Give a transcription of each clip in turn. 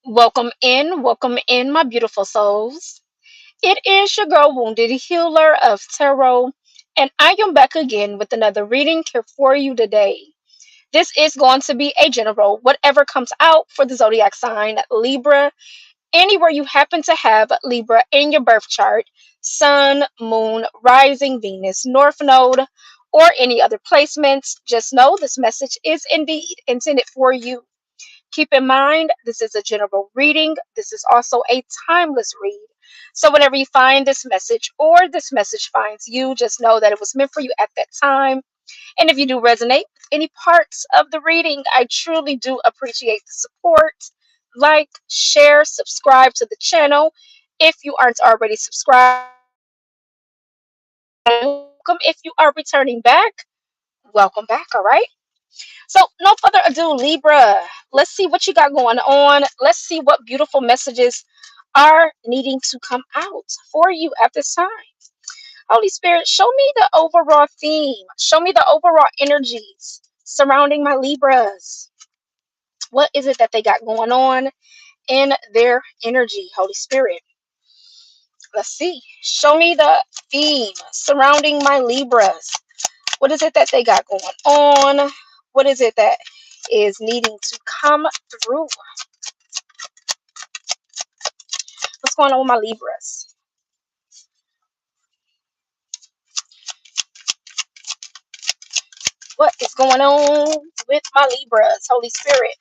Welcome in, my beautiful souls. It is your girl, Wounded Healer of Tarot, and I am back again with another reading here for you today. This is going to be a general, whatever comes out for the zodiac sign Libra, anywhere you happen to have Libra in your birth chart, Sun, Moon, Rising, Venus, North Node, or any other placements. Just know this message is indeed intended for you. Keep in mind, this is a general reading. This is also a timeless read. So, whenever you find this message or this message finds you, just know that it was meant for you at that time. And if you do resonate with any parts of the reading, I truly do appreciate the support. Like, share, subscribe to the channel. If you aren't already subscribed, welcome. If you are returning back, welcome back. All right. So, no further ado, Libra, let's see what you got going on. Let's see what beautiful messages are needing to come out for you at this time. Holy Spirit, show me the overall theme. Show me the overall energies surrounding my Libras. What is it that they got going on in their energy, Holy Spirit? Let's see. Show me the theme surrounding my Libras. What is it that they got going on? What is it that is needing to come through? What's going on with my Libras? What is going on with my Libras? Holy Spirit.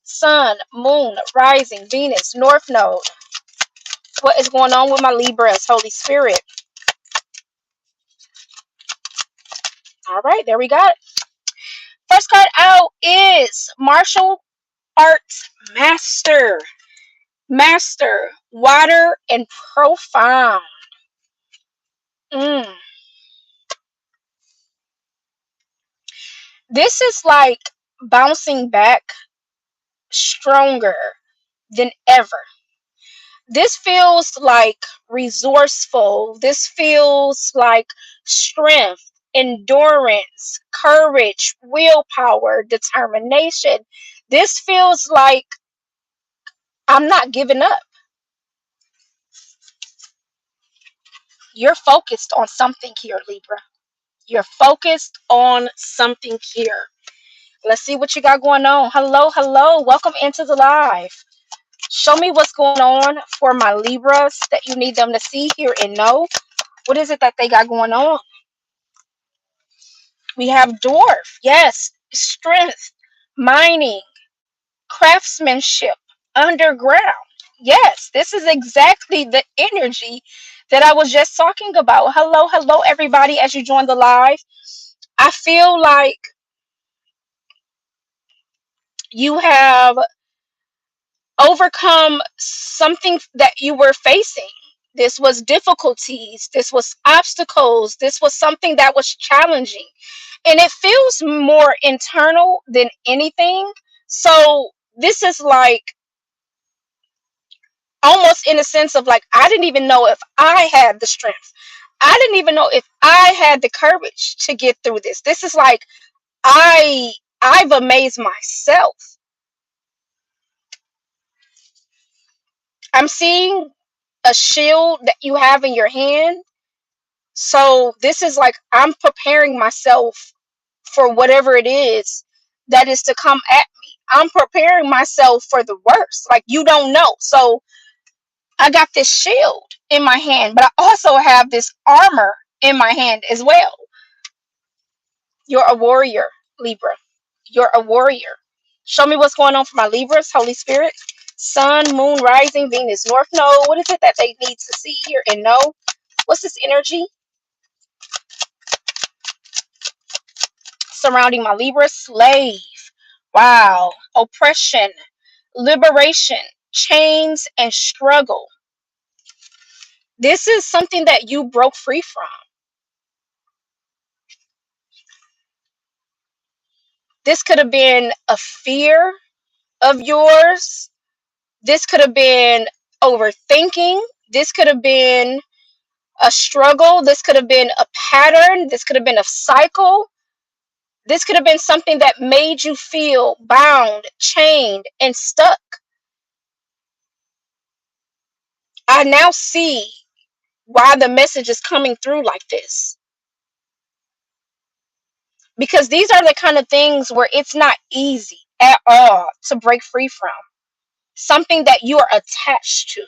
Sun, Moon, Rising, Venus, North Node. What is going on with my Libras? Holy Spirit. All right, there we got it. First card out is Martial Arts Master. Master, water, and profound. Mm. This is like bouncing back stronger than ever. This feels like resourceful. This feels like strength, endurance, courage, willpower, determination. This feels like I'm not giving up. You're focused on something here, Libra. You're focused on something here. Let's see what you got going on. Hello, hello. Welcome into the live. Show me what's going on for my Libras that you need them to see, hear, and know. What is it that they got going on? We have dwarf. Yes. Strength, mining, craftsmanship, underground. Yes, this is exactly the energy that I was just talking about. Hello, hello, everybody, as you join the live. I feel like you have overcome something that you were facing. This was difficulties, this was obstacles, this was something that was challenging. And it feels more internal than anything. So, this is like almost in a sense of like, I didn't even know if I had the strength. I didn't even know if I had the courage to get through this. This is like, I I've amazed myself. I'm seeing a shield that you have in your hand. So this is like I'm preparing myself for whatever it is that is to come at me. I'm preparing myself for the worst. Like you don't know. So I got this shield in my hand, but I also have this armor in my hand as well. You're a warrior, Libra. You're a warrior. Show me what's going on for my Libras, Holy Spirit. Sun, Moon, Rising, Venus, North Node. What is it that they need to see, hear, and know? What's this energy surrounding my Libra? Slave. Wow. Oppression, liberation, chains, and struggle. This is something that you broke free from. This could have been a fear of yours. This could have been overthinking. This could have been a struggle. This could have been a pattern. This could have been a cycle. This could have been something that made you feel bound, chained, and stuck. I now see why the message is coming through like this. Because these are the kind of things where it's not easy at all to break free from. Something that you are attached to.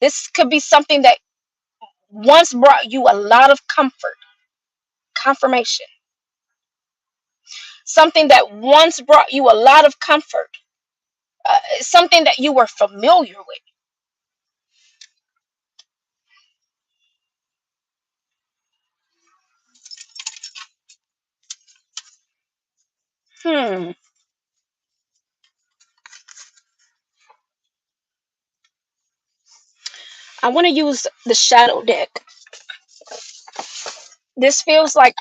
This could be something that once brought you a lot of comfort, confirmation. Something that once brought you a lot of comfort, something that you were familiar with. Hmm. I want to use the shadow deck. This feels like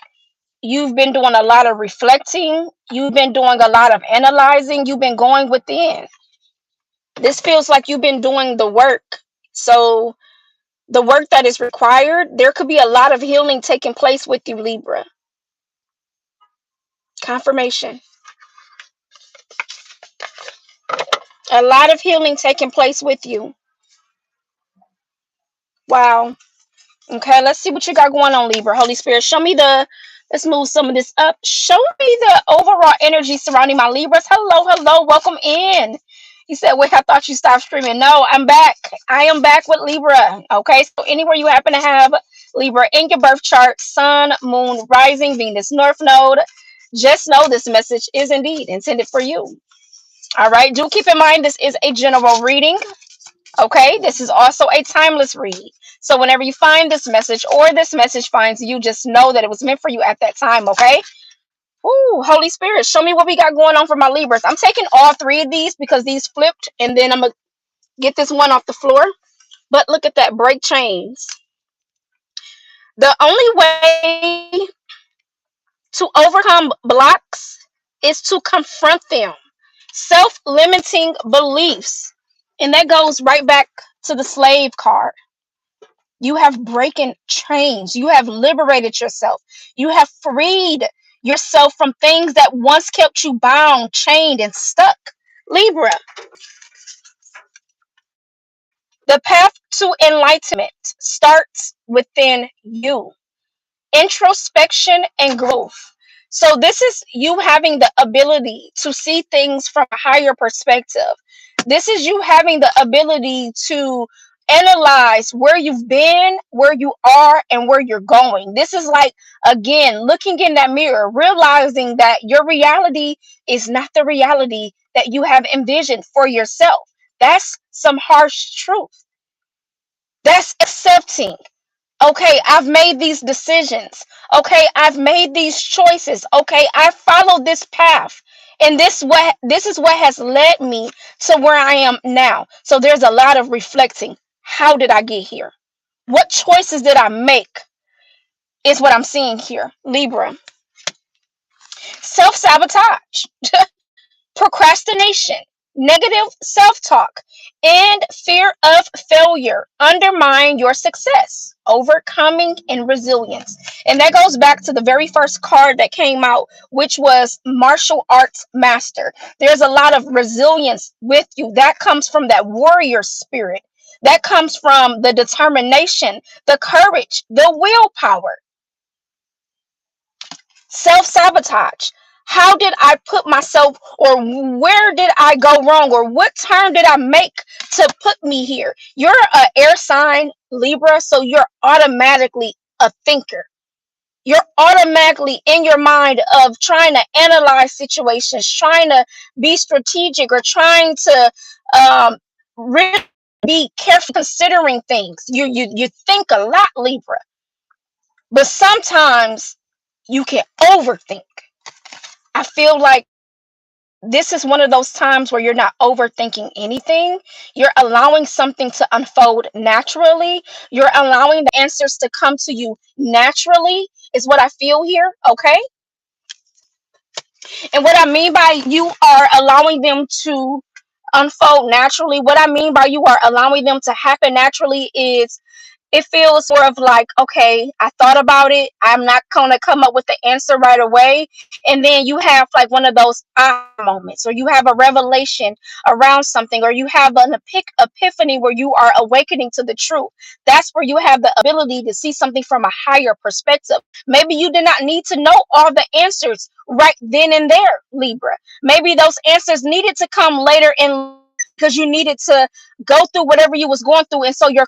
you've been doing a lot of reflecting. You've been doing a lot of analyzing. You've been going within. This feels like you've been doing the work. So, the work that is required, there could be a lot of healing taking place with you, Libra. Confirmation. A lot of healing taking place with you. Wow. Okay, let's see what you got going on, Libra. Holy Spirit, show me the. Let's move some of this up. Show me the overall energy surrounding my Libras. Hello, hello, welcome in. He said, "Wait, I thought you stopped streaming." No, I'm back. I am back with Libra. Okay, so anywhere you happen to have Libra in your birth chart, Sun, Moon, Rising, Venus, North Node, just know this message is indeed intended for you. All right, do keep in mind this is a general reading. Okay, this is also a timeless read. So whenever you find this message or this message finds you, just know that it was meant for you at that time. Okay. Ooh, Holy Spirit, show me what we got going on for my Libras. I'm taking all three of these because these flipped, and then I'm gonna get this one off the floor. But look at that, break chains. The only way to overcome blocks is to confront them. Self-limiting beliefs, and that goes right back to the slave card. You have broken chains. You have liberated yourself. You have freed yourself from things that once kept you bound, chained, and stuck. Libra, the path to enlightenment starts within you. Introspection and growth. So, this is you having the ability to see things from a higher perspective. This is you having the ability to analyze where you've been, where you are, and where you're going. This is like, again, looking in that mirror, realizing that your reality is not the reality that you have envisioned for yourself. That's some harsh truth. That's accepting. Okay, I've made these decisions. Okay, I've made these choices. Okay, I followed this path. And this is what has led me to where I am now. So there's a lot of reflecting. How did I get here? What choices did I make? Is what I'm seeing here. Libra. Self-sabotage. Procrastination, negative self talk, and fear of failure undermine your success, overcoming, and resilience. And that goes back to the very first card that came out, which was martial arts master. There's a lot of resilience with you that comes from that warrior spirit. That comes from the determination, the courage, the willpower. Self-sabotage. How did I put myself, or where did I go wrong, or what turn did I make to put me here? You're an air sign, Libra, so you're automatically a thinker. You're automatically in your mind of trying to analyze situations, trying to be strategic, or trying to really be careful considering things. You think a lot, Libra, but sometimes you can overthink. I feel like this is one of those times where you're not overthinking anything. You're allowing something to unfold naturally. You're allowing the answers to come to you naturally, is what I feel here. Okay. And what I mean by you are allowing them to unfold naturally, what I mean by you are allowing them to happen naturally is It feels more of like, okay, I thought about it. I'm not gonna come up with the answer right away. And then you have like one of those moments, or you have a revelation around something, or you have an epiphany where you are awakening to the truth. That's where you have the ability to see something from a higher perspective. Maybe you did not need to know all the answers right then and there, Libra. Maybe those answers needed to come later in, because you needed to go through whatever you was going through, and so your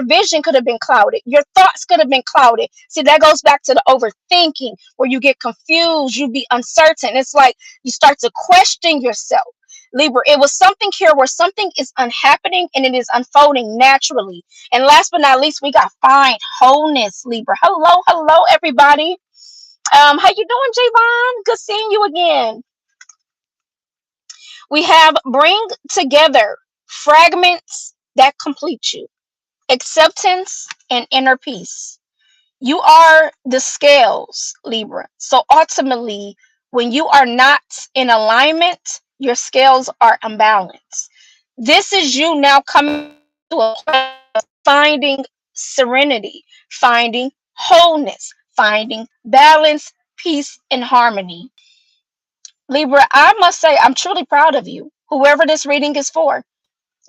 vision could have been clouded, your thoughts could have been clouded. See, that goes back to the overthinking, where you get confused, you be uncertain. It's like you start to question yourself. Libra, it was something here where something is unhappening and it is unfolding naturally. And last but not least, we got find wholeness, Libra. Hello everybody. How you doing, Javon? Good seeing you again. We have bring together fragments that complete you, acceptance and inner peace. You are the scales, Libra. So ultimately, when you are not in alignment, your scales are unbalanced. This is you now coming to a place of finding serenity, finding wholeness, finding balance, peace, and harmony. Libra, I must say, I'm truly proud of you. Whoever this reading is for,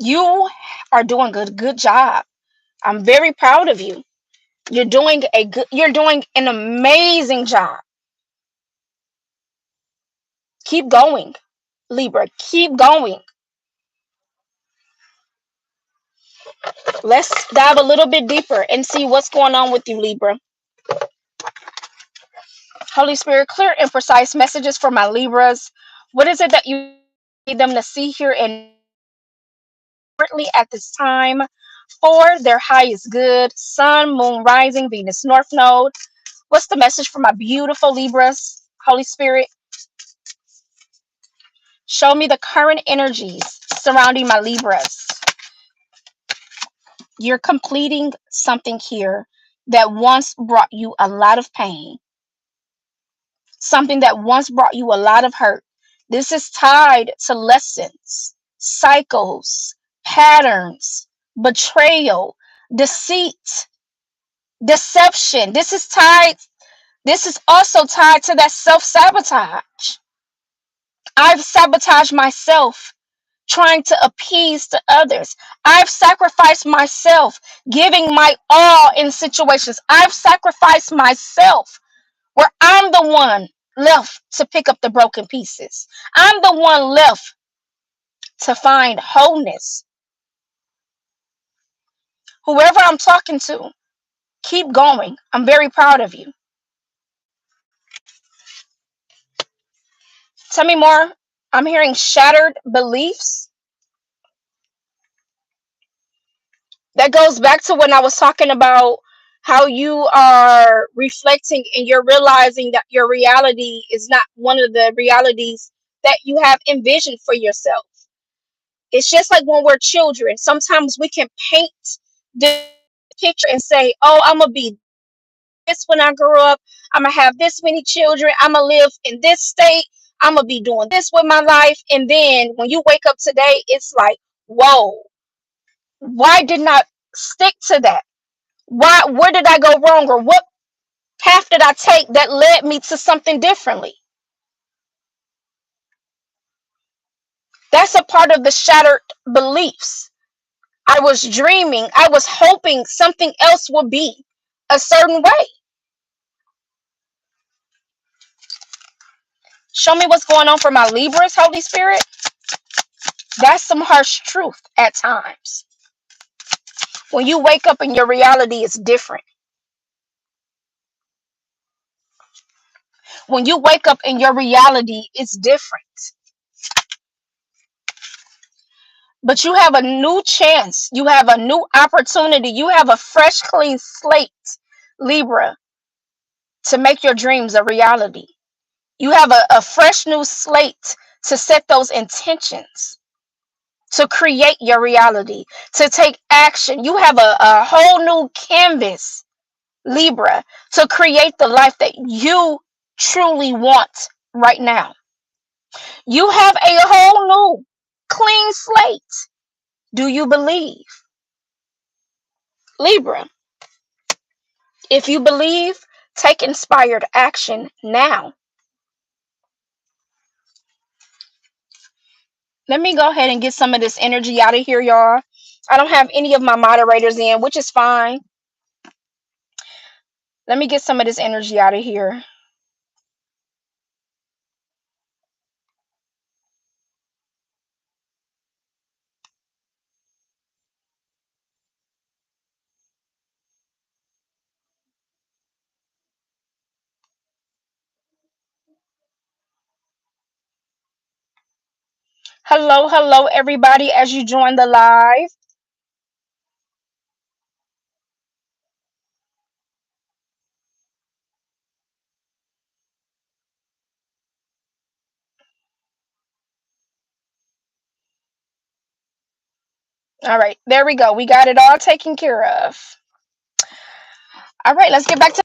you are doing good job. I'm very proud of you. You're doing an amazing job. Keep going, Libra. Keep going. Let's dive a little bit deeper and see what's going on with you, Libra. Holy Spirit, clear and precise messages for my Libras. What is it that you need them to see here and currently at this time? For their highest good, Sun, Moon, Rising, Venus, North Node. What's the message for my beautiful Libras? Holy Spirit, show me the current energies surrounding my Libras. You're completing something here that once brought you a lot of pain, something that once brought you a lot of hurt. This is tied to lessons, cycles, patterns, betrayal, deceit, deception. This is also tied to that self-sabotage. I've sabotaged myself trying to appease to others. I've sacrificed myself giving my all in situations. I've sacrificed myself where I'm the one left to pick up the broken pieces. I'm the one left to find wholeness. Whoever I'm talking to, keep going. I'm very proud of you. Tell me more. I'm hearing shattered beliefs. That goes back to when I was talking about how you are reflecting and you're realizing that your reality is not one of the realities that you have envisioned for yourself. It's just like when we're children. Sometimes we can paint this picture and say, oh, I'm going to be this when I grow up. I'm going to have this many children. I'm going to live in this state. I'm going to be doing this with my life. And then when you wake up today, it's like, whoa, why didn't I stick to that? Where did I go wrong, or what path did I take that led me to something differently? That's a part of the shattered beliefs. I was dreaming, I was hoping something else would be a certain way. Show me what's going on for my Libras, Holy Spirit. That's some harsh truth at times. When you wake up and your reality is different. When you wake up and your reality is different. But you have a new chance. You have a new opportunity. You have a fresh, clean slate, Libra, to make your dreams a reality. You have a fresh new slate to set those intentions, to create your reality, to take action. You have a whole new canvas, Libra, to create the life that you truly want right now. You have a whole new clean slate. Do you believe? Libra, If you believe, take inspired action now. Let me go ahead and get some of this energy out of here, y'all. I don't have any of my moderators in, which is fine. Let me get some of this energy out of here. Hello, hello, everybody, as you join the live. All right, there we go. We got it all taken care of. All right, let's get back to.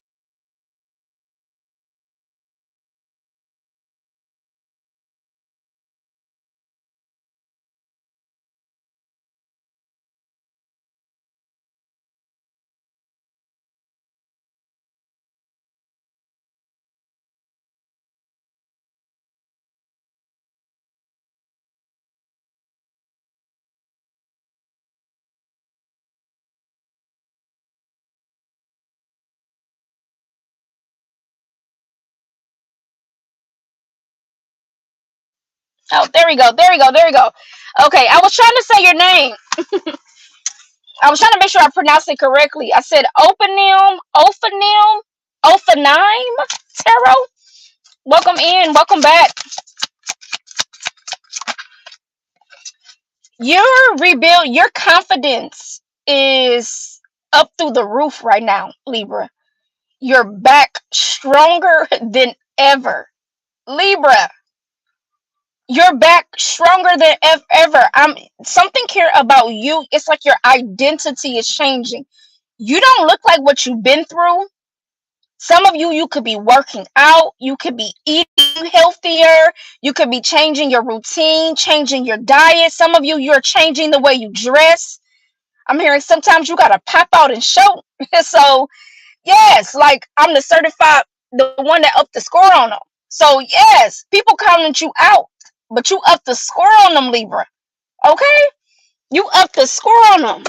Oh, there we go. There we go. There we go. Okay, I was trying to say your name. I was trying to make sure I pronounced it correctly. I said Ophanim Tarot. Welcome in. Welcome back. Your confidence is up through the roof right now, Libra. You're back stronger than ever. Libra, you're back stronger than ever. I'm something here about you. It's like your identity is changing. You don't look like what you've been through. Some of you could be working out, you could be eating healthier, you could be changing your routine, changing your diet. Some of you're changing the way you dress. I'm hearing sometimes you gotta pop out and show. So yes, like I'm the one that upped the score on them. So yes, people counting you out, but you up the score on them, Libra. Okay, you up the score on them.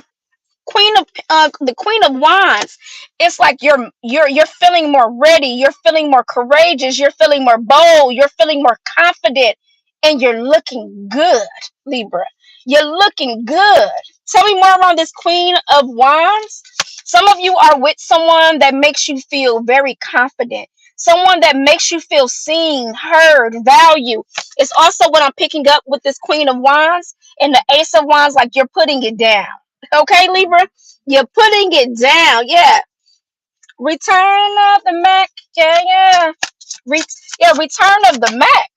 The Queen of Wands. It's like you're feeling more ready. You're feeling more courageous. You're feeling more bold. You're feeling more confident, and you're looking good, Libra. You're looking good. Tell me more around this Queen of Wands. Some of you are with someone that makes you feel very confident. Someone that makes you feel seen, heard, valued. It's also what I'm picking up with this Queen of Wands and the Ace of Wands, like you're putting it down. Okay, Libra? You're putting it down. Yeah. Return of the Mac. Yeah, yeah. Re- yeah, return of the Mac.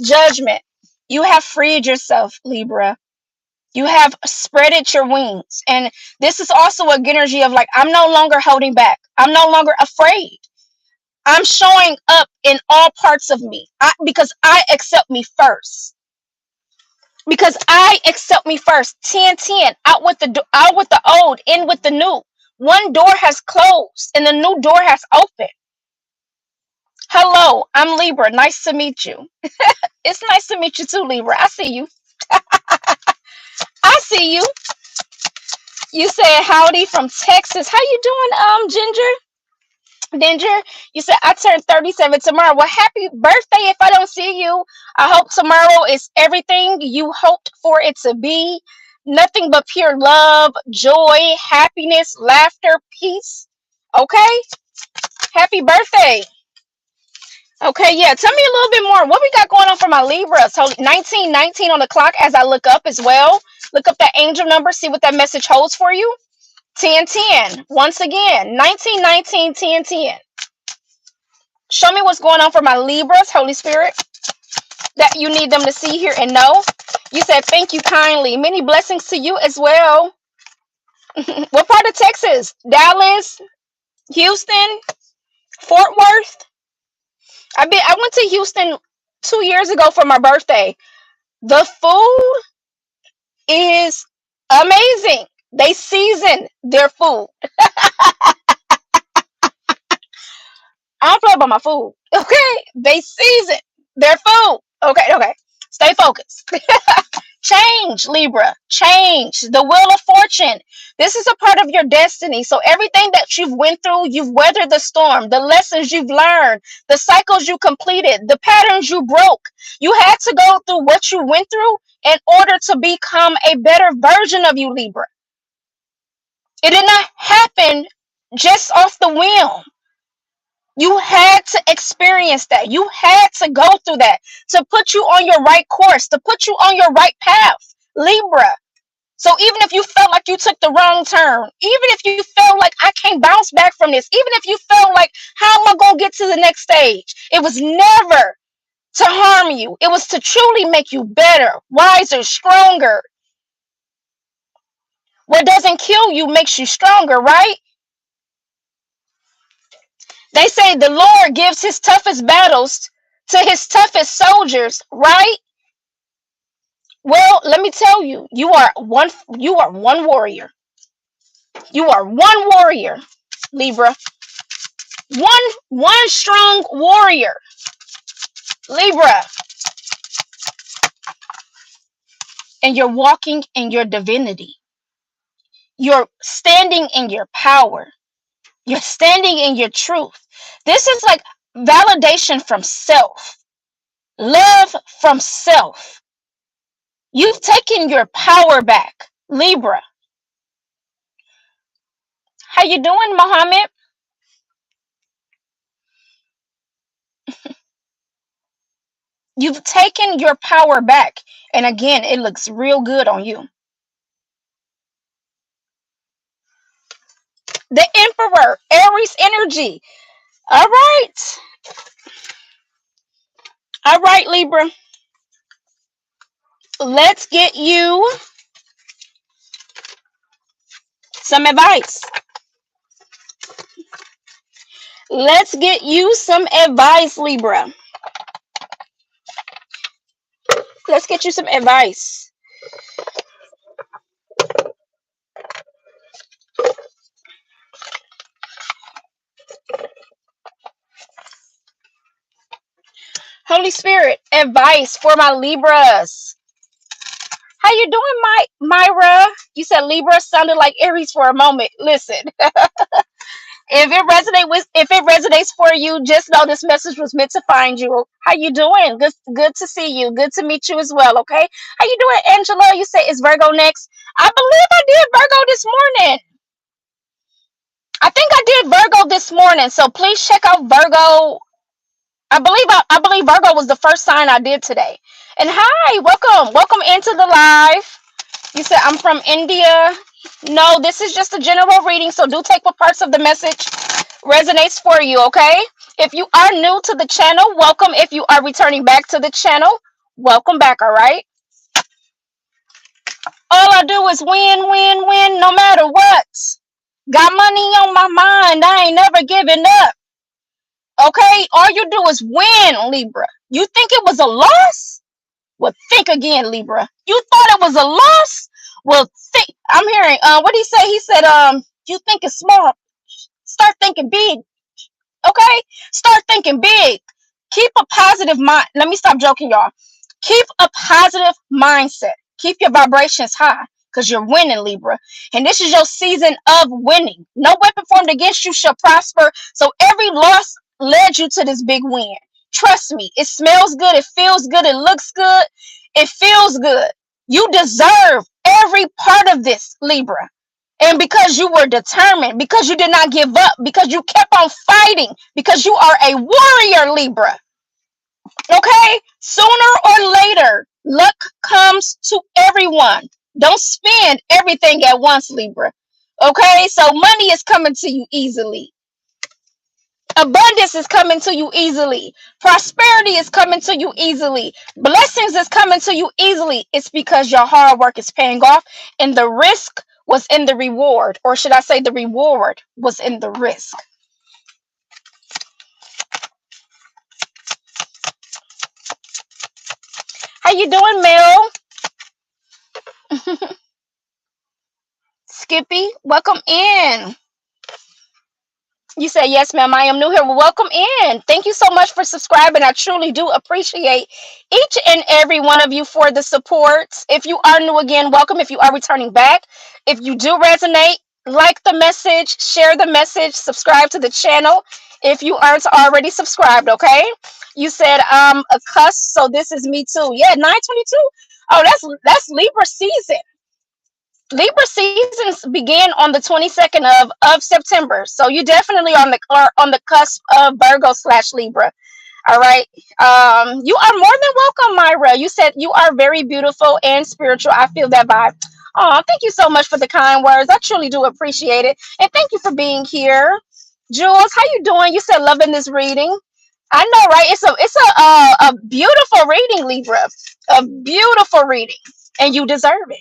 Judgment. You have freed yourself, Libra. You have spreaded your wings. And this is also a energy of like, I'm no longer holding back. I'm no longer afraid. I'm showing up in all parts of me because I accept me first. Because I accept me first. 10-10. Out with the old, in with the new. One door has closed and the new door has opened. Hello, I'm Libra. Nice to meet you. It's nice to meet you too, Libra. I see you. I see you. You said howdy from Texas. How you doing, Ginger? You said I turned 37 tomorrow. Well, happy birthday if I don't see you. I hope tomorrow is everything you hoped for it to be. Nothing but pure love, joy, happiness, laughter, peace. Okay? Happy birthday. Okay, yeah. Tell me a little bit more. What we got going on for my Libra? So 1919 on the clock as I look up as well. Look up that angel number, see what that message holds for you. 1010. Once again, 1919, 1010. Show me what's going on for my Libras, Holy Spirit, that you need them to see, hear, and know. You said thank you kindly. Many blessings to you as well. What part of Texas? Dallas, Houston, Fort Worth. I went to Houston 2 years ago for my birthday. The food is amazing. They season their food. I don't play about my food. Okay, they season their food. Okay, okay. Stay focused. Change, Libra. Change the wheel of fortune. This is a part of your destiny. So everything that you've went through, you've weathered the storm, the lessons you've learned, the cycles you completed, the patterns you broke. You had to go through what you went through in order to become a better version of you, Libra. It did not happen just off the whim. You had to experience that. You had to go through that to put you on your right course, to put you on your right path, Libra. So even if you felt like you took the wrong turn, even if you felt like I can't bounce back from this, even if you felt like how am I going to get to the next stage? It was never to harm you. It was to truly make you better, wiser, stronger. What doesn't kill you makes you stronger, right? They say the Lord gives his toughest battles to his toughest soldiers, right? Well, let me tell you, you are one warrior. You are one warrior, Libra. One strong warrior, Libra. And you're walking in your divinity. You're standing in your power. You're standing in your truth. This is like validation from self, love from self. You've taken your power back, Libra. How you doing, Mohammed? You've taken your power back. And again, it looks real good on you. The Emperor, Aries energy. All right. All right, Libra. Let's get you some advice. Let's get you some advice, Libra. Let's get you some advice. Holy Spirit, advice for my Libras. How you doing, Myra? You said Libra sounded like Aries for a moment. Listen, if it resonates for you, just know this message was meant to find you. How you doing? Good to see you. Good to meet you as well. Okay. How you doing, Angela? You said is Virgo next. I believe I did Virgo this morning. I think I did Virgo this morning. So please check out Virgo. I believe Virgo was the first sign I did today. And hi, welcome into the live. You said I'm from India. No, this is just a general reading, so do take what parts of the message resonates for you, okay? If you are new to the channel, welcome. If you are returning back to the channel, welcome back, all right? All I do is win, win, win, no matter what. Got money on my mind. I ain't never giving up. Okay? All you do is win, Libra. You think it was a loss? Well, think again, Libra. You thought it was a loss? Well, think. I'm hearing, what did he say? He said, you think it's small. Start thinking big. Okay? Start thinking big. Keep a positive mind. Let me stop joking, y'all. Keep a positive mindset. Keep your vibrations high because you're winning, Libra. And this is your season of winning. No weapon formed against you shall prosper. So every loss led you to this big win. Trust me, it smells good, it feels good, it looks good, it feels good. You deserve every part of this, Libra. And because you were determined, because you did not give up, because you kept on fighting, because you are a warrior, Libra. Okay? Sooner or later, luck comes to everyone. Don't spend everything at once, Libra. Okay? So money is coming to you easily. Abundance is coming to you easily. Prosperity is coming to you easily. Blessings is coming to you easily. It's because your hard work is paying off and the risk was in the reward. Or should I say the reward was in the risk. How you doing, Mel? Skippy, welcome in. You say, yes, ma'am, I am new here. Well, welcome in. Thank you so much for subscribing. I truly do appreciate each and every one of you for the support. If you are new again, welcome. If you are returning back, if you do resonate, like the message, share the message, subscribe to the channel if you aren't already subscribed, okay? You said a cuss, so this is me too. Yeah, 922. Oh, that's Libra season. Libra seasons begin on the 22nd of September. So you definitely are on the cusp of Virgo slash Libra. All right. You are more than welcome, Myra. You said you are very beautiful and spiritual. I feel that vibe. Oh, thank you so much for the kind words. I truly do appreciate it. And thank you for being here. Jules, how you doing? You said loving this reading. I know, right? It's a beautiful reading, Libra. A beautiful reading. And you deserve it.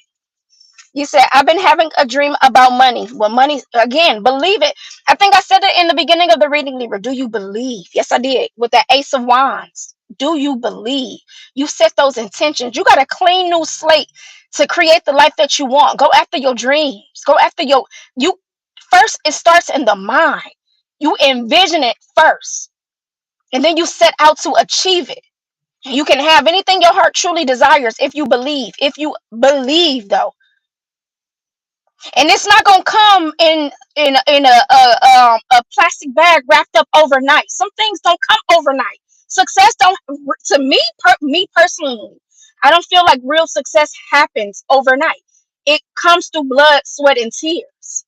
You said, I've been having a dream about money. Well, money, again, believe it. I think I said it in the beginning of the reading, Libra. Do you believe? Yes, I did. With that Ace of Wands. Do you believe? You set those intentions. You got a clean new slate to create the life that you want. Go after your dreams. Go after you. First, it starts in the mind. You envision it first. And then you set out to achieve it. You can have anything your heart truly desires if you believe. If you believe, though. And it's not gonna come in a plastic bag wrapped up overnight. Some things don't come overnight. Success don't, to me personally, I don't feel like real success happens overnight. It comes through blood, sweat, and tears.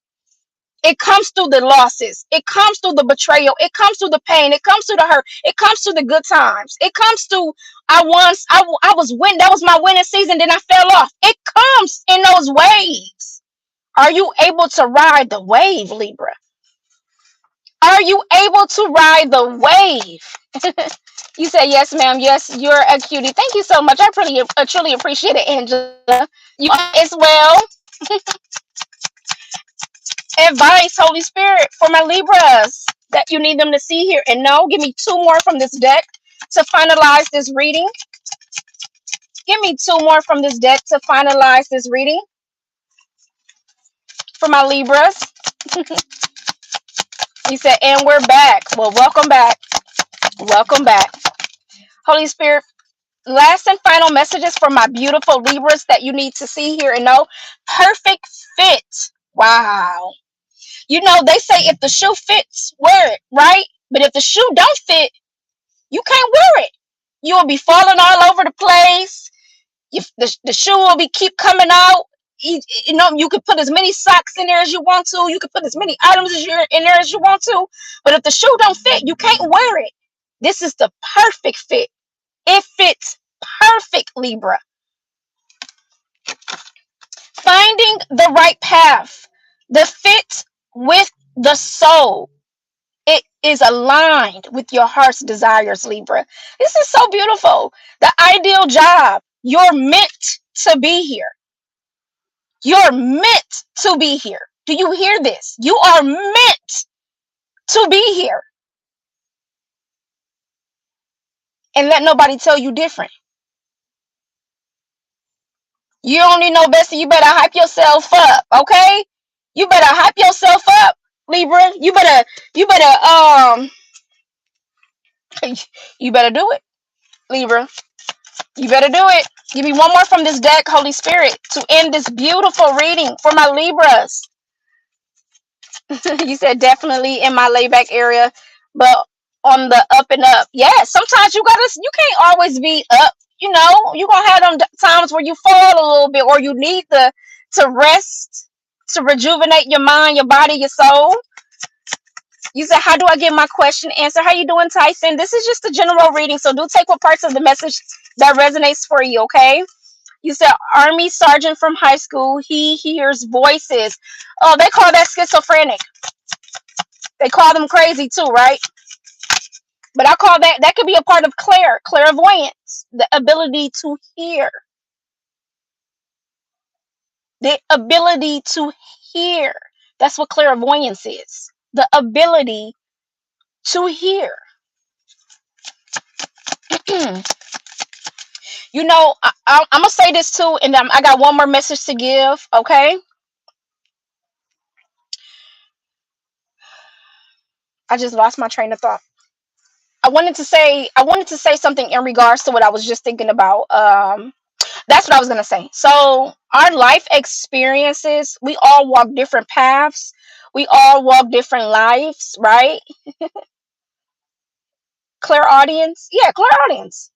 It comes through the losses. It comes through the betrayal. It comes through the pain. It comes through the hurt. It comes through the good times. It comes through I was win. That was my winning season. Then I fell off. It comes in those waves. Are you able to ride the wave, Libra? Are you able to ride the wave? You say, yes, ma'am. Yes, you're a cutie. Thank you so much. I truly appreciate it, Angela. You as well. Advice, Holy Spirit, for my Libras that you need them to see here. And no, give me two more from this deck to finalize this reading. Give me two more from this deck to finalize this reading for my Libras. You said, and we're back. Well, welcome back. Welcome back. Holy Spirit, last and final messages for my beautiful Libras that you need to see here and know. Perfect fit. Wow. You know, they say if the shoe fits, wear it, right? But if the shoe don't fit, you can't wear it. You will be falling all over the place. The shoe will be keep coming out. You know, you could put as many socks in there as you want to. You could put as many items in there as you want to. But if the shoe don't fit, you can't wear it. This is the perfect fit. It fits perfect, Libra. Finding the right path, the fit with the soul. It is aligned with your heart's desires, Libra. This is so beautiful. The ideal job. You're meant to be here. You're meant to be here. Do you hear this? You are meant to be here. And let nobody tell you different. You only know best, so you better hype yourself up, okay? You better hype yourself up, Libra. You better do it, Libra. You better do it. Give me one more from this deck, Holy Spirit, to end this beautiful reading for my Libras. You said definitely in my layback area, but on the up and up. Yeah, sometimes you can't always be up. You know, you're gonna have them times where you fall a little bit, or you need to rest, to rejuvenate your mind, your body, your soul. You said, how do I get my question answered? How you doing, Tyson? This is just a general reading, so do take what parts of the message that resonates for you, okay? You said, Army Sergeant from high school, he hears voices. Oh, they call that schizophrenic. They call them crazy too, right? But I call that could be a part of clairvoyance, the ability to hear. The ability to hear. That's what clairvoyance is. The ability to hear. You know, I'm gonna say this too, and I got one more message to give. Okay, I just lost my train of thought. I wanted to say something in regards to what I was just thinking about. That's what I was gonna say. So our life experiences, we all walk different paths. We all walk different lives, right? Clear audience. Yeah, clear audience.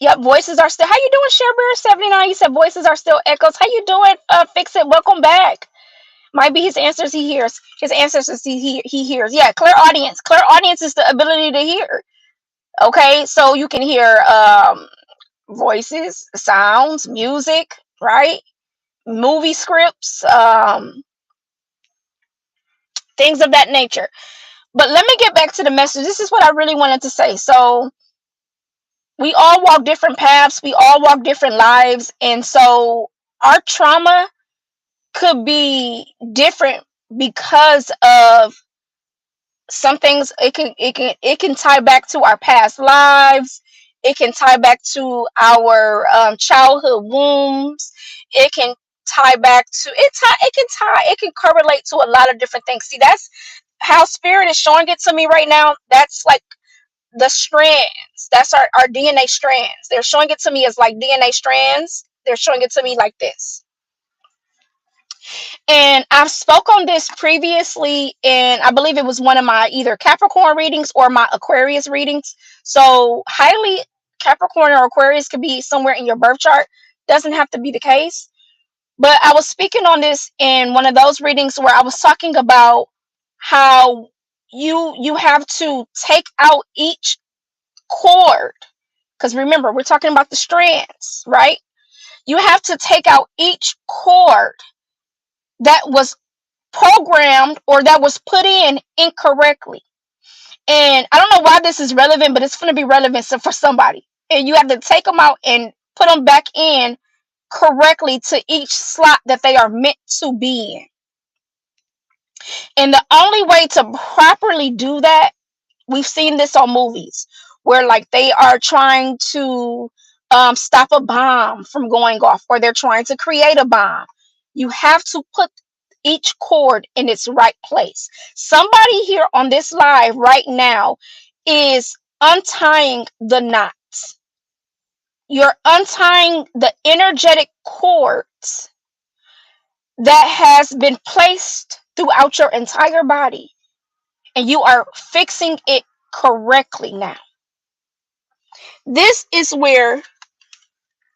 Yep, voices are still. How you doing, Sherber 79? You said voices are still echoes. How you doing? Fix it. Welcome back. Might be his answers he hears. His ancestors he hears. Yeah, clear audience. Clear audience is the ability to hear. Okay, so you can hear voices, sounds, music, right? Movie scripts, things of that nature. But let me get back to the message. This is what I really wanted to say. So we all walk different paths. We all walk different lives, and so our trauma could be different because of some things. It can tie back to our past lives. It can tie back to our childhood wounds. It can tie back to it can correlate to a lot of different things. See, that's how spirit is showing it to me right now. That's like the strands. That's our DNA strands. They're showing it to me as like DNA strands. They're showing it to me like this. And I've spoke on this previously, and I believe it was one of my either Capricorn readings or my Aquarius readings. So highly Capricorn or Aquarius could be somewhere in your birth chart. Doesn't have to be the case. But I was speaking on this in one of those readings where I was talking about how you have to take out each cord. Because remember, we're talking about the strands, right? You have to take out each cord that was programmed or that was put in incorrectly. And I don't know why this is relevant, but it's going to be relevant for somebody. And you have to take them out and put them back in correctly to each slot that they are meant to be in. And the only way to properly do that, we've seen this on movies where like they are trying to stop a bomb from going off, or they're trying to create a bomb. You have to put each cord in its right place. Somebody here on this live right now is untying the knots. You're untying the energetic cords that has been placed throughout your entire body, and you are fixing it correctly now. This is where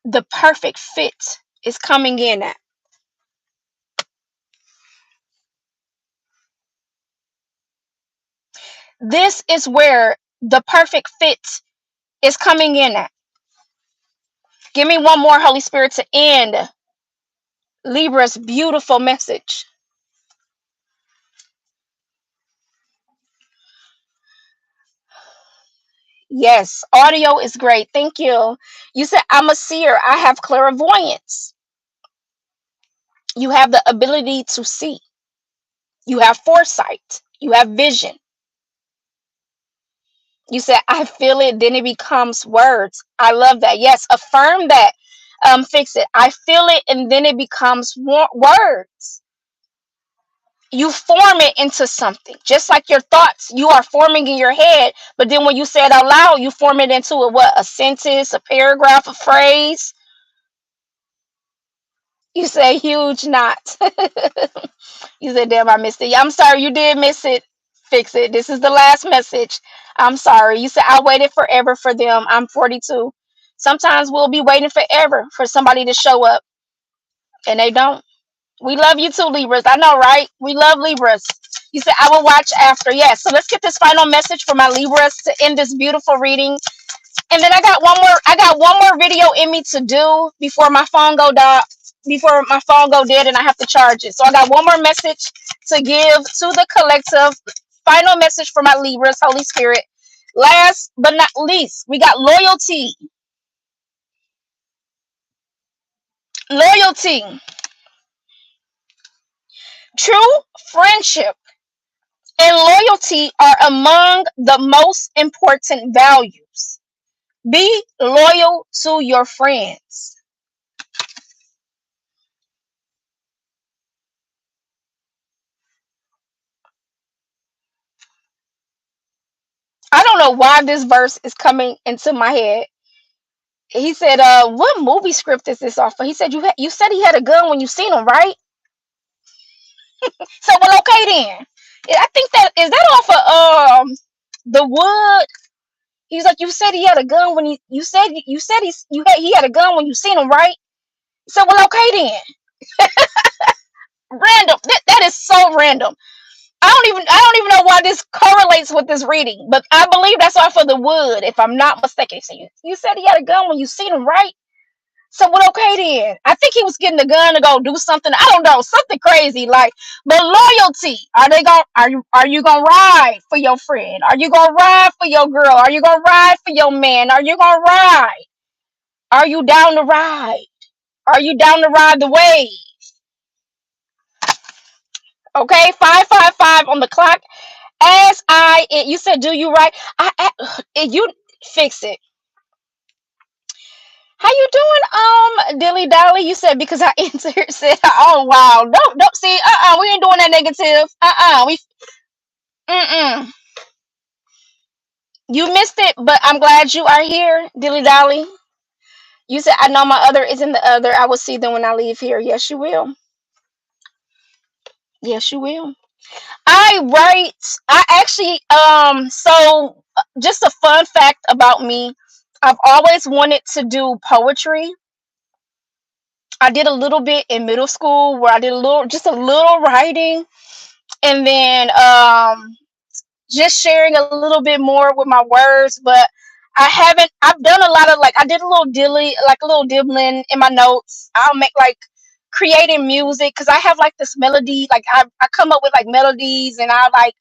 the perfect fit is coming in at. This is where the perfect fit is coming in at. Give me one more, Holy Spirit, to end Libra's beautiful message. Yes, audio is great. Thank you. You said, I'm a seer. I have clairvoyance. You have the ability to see. You have foresight. You have vision. You said, I feel it, then it becomes words. I love that. Yes, affirm that. Fix it. I feel it, and then it becomes words. You form it into something, just like your thoughts. You are forming in your head, but then when you say it out loud, you form it into a sentence, a paragraph, a phrase. You say huge knot. You said, damn, I missed it. Yeah, I'm sorry, you did miss it. Fix it. This is the last message. I'm sorry. You said, I waited forever for them. I'm 42. Sometimes we'll be waiting forever for somebody to show up, and they don't. We love you too, Libras. I know, right? We love Libras. You said, I will watch after. Yes. So let's get this final message for my Libras to end this beautiful reading. And then I got one more video in me to do before my phone go down, before my phone go dead and I have to charge it. So I got one more message to give to the collective. Final message for my Libras, Holy Spirit. Last but not least, we got loyalty. Loyalty. True friendship and loyalty are among the most important values. Be loyal to your friends. don't know why this verse is coming into my head. He said, what movie script is this off of? He said, you said he had a gun when you seen him, right? So, well, okay then. I think that is that off of the Wood. He's like, you said he had a gun when you said he had a gun when you seen him, right? So, well, okay then. Random. That is so random. I don't even know why this correlates with this reading, but I believe that's off of the Wood, if I'm not mistaken. So you said he had a gun when you seen him, right? So, well, okay then. I think he was getting the gun to go do something. I don't know, something crazy like. But loyalty. Are you gonna ride for your friend? Are you gonna ride for your girl? Are you gonna ride for your man? Are you gonna ride? Are you down to ride? Are you down to ride the wave? Okay, 555 on the clock. You said, do you right? You fix it. How you doing, Dilly Dally? You said because I answered. Said, oh wow, don't see. We ain't doing that negative. We. You missed it, but I'm glad you are here, Dilly Dally. You said I know my other is in the other. I will see them when I leave here. Yes, you will. Yes, you will. I write. I actually. So just a fun fact about me. I've always wanted to do poetry. I did a little bit in middle school where I did just a little writing, and then just sharing a little bit more with my words. But I haven't. I've done a lot of like I did a little dilly, like a little dibbling in my notes. I'll make like creating music because I have like this melody. Like I come up with like melodies, and I like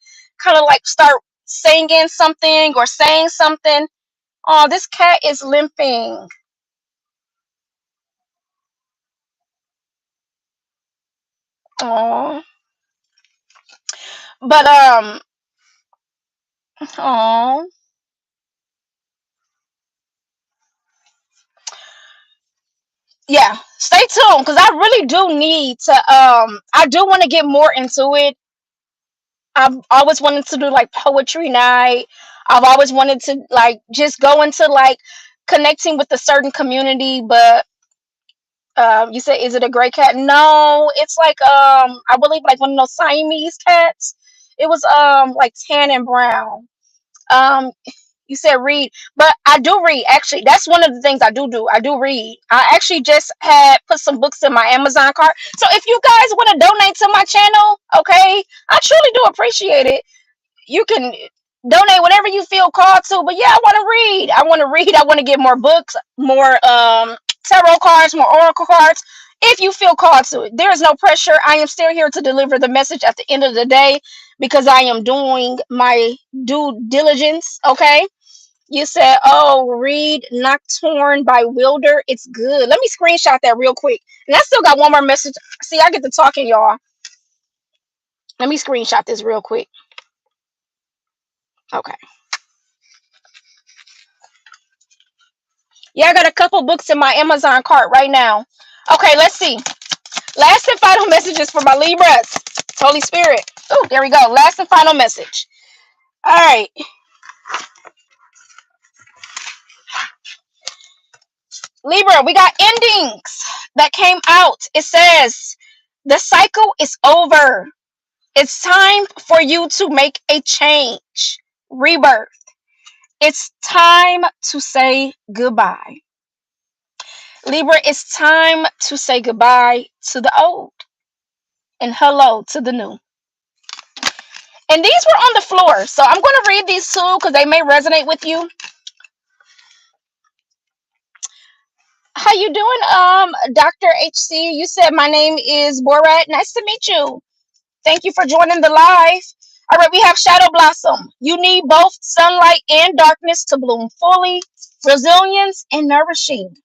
kind of like start singing something or saying something. Oh, this cat is limping. Oh, but oh. Yeah, stay tuned because I really do need to I do want to get more into it. I've always wanted to do like poetry night. I've always wanted to like just go into like connecting with a certain community, but you said is it a gray cat? No, it's like I believe like one of those Siamese cats. It was like tan and brown. Um you said read, but I do read. Actually, that's one of the things I do. I do read. I actually just had put some books in my Amazon cart. So if you guys want to donate to my channel, okay, I truly do appreciate it. You can donate whatever you feel called to. But yeah, I want to read. I want to read. I want to get more books, more tarot cards, more oracle cards. If you feel called to it, there is no pressure. I am still here to deliver the message at the end of the day because I am doing my due diligence. Okay. You said, oh, read Nocturne by Wilder. It's good. Let me screenshot that real quick. And I still got one more message. See, I get to talking, y'all. Let me screenshot this real quick. Okay. Yeah, I got a couple books in my Amazon cart right now. Okay, let's see. Last and final messages for my Libras. Holy Spirit. Oh, there we go. Last and final message. All right. Libra, we got endings that came out. It says, the cycle is over. It's time for you to make a change. Rebirth. It's time to say goodbye. Libra, it's time to say goodbye to the old and hello to the new. And these were on the floor. So I'm going to read these too because they may resonate with you. How you doing, Dr. HC? You said my name is Borat. Nice to meet you. Thank you for joining the live. All right, we have Shadow Blossom. You need both sunlight and darkness to bloom fully, resilience and nourishing.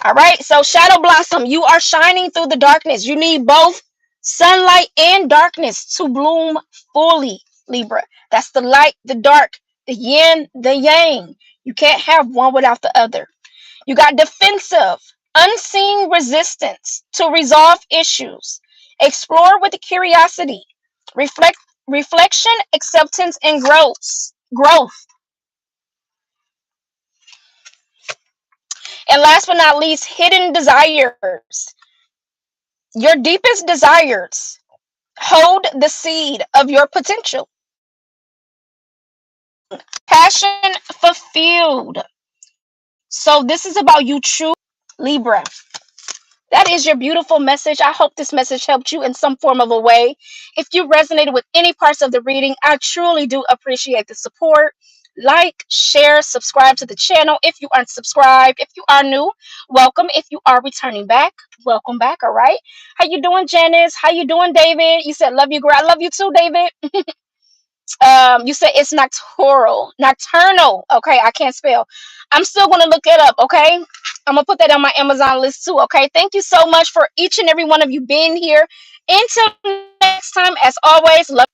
All right, so Shadow Blossom, you are shining through the darkness. You need both sunlight and darkness to bloom fully, Libra. That's the light, the dark, the yin, the yang. You can't have one without the other. You got defensive, unseen resistance to resolve issues. Explore with curiosity. Reflection, acceptance, and growth. growth. And last but not least, hidden desires. Your deepest desires hold the seed of your potential. Passion fulfilled. So this is about you choosing Libra. That is your beautiful message. I hope this message helped you in some form of a way. If you resonated with any parts of the reading, I truly do appreciate the support. Like, share, subscribe to the channel if you aren't subscribed. If you are new, welcome. If you are returning back, welcome back. All right. How you doing, Janice? How you doing, David? You said love you, girl. I love you too, David. You said it's nocturnal. Okay, I can't spell. I'm still gonna look it up. Okay, I'm gonna put that on my Amazon list too. Okay, thank you so much for each and every one of you being here. Until next time, as always, love.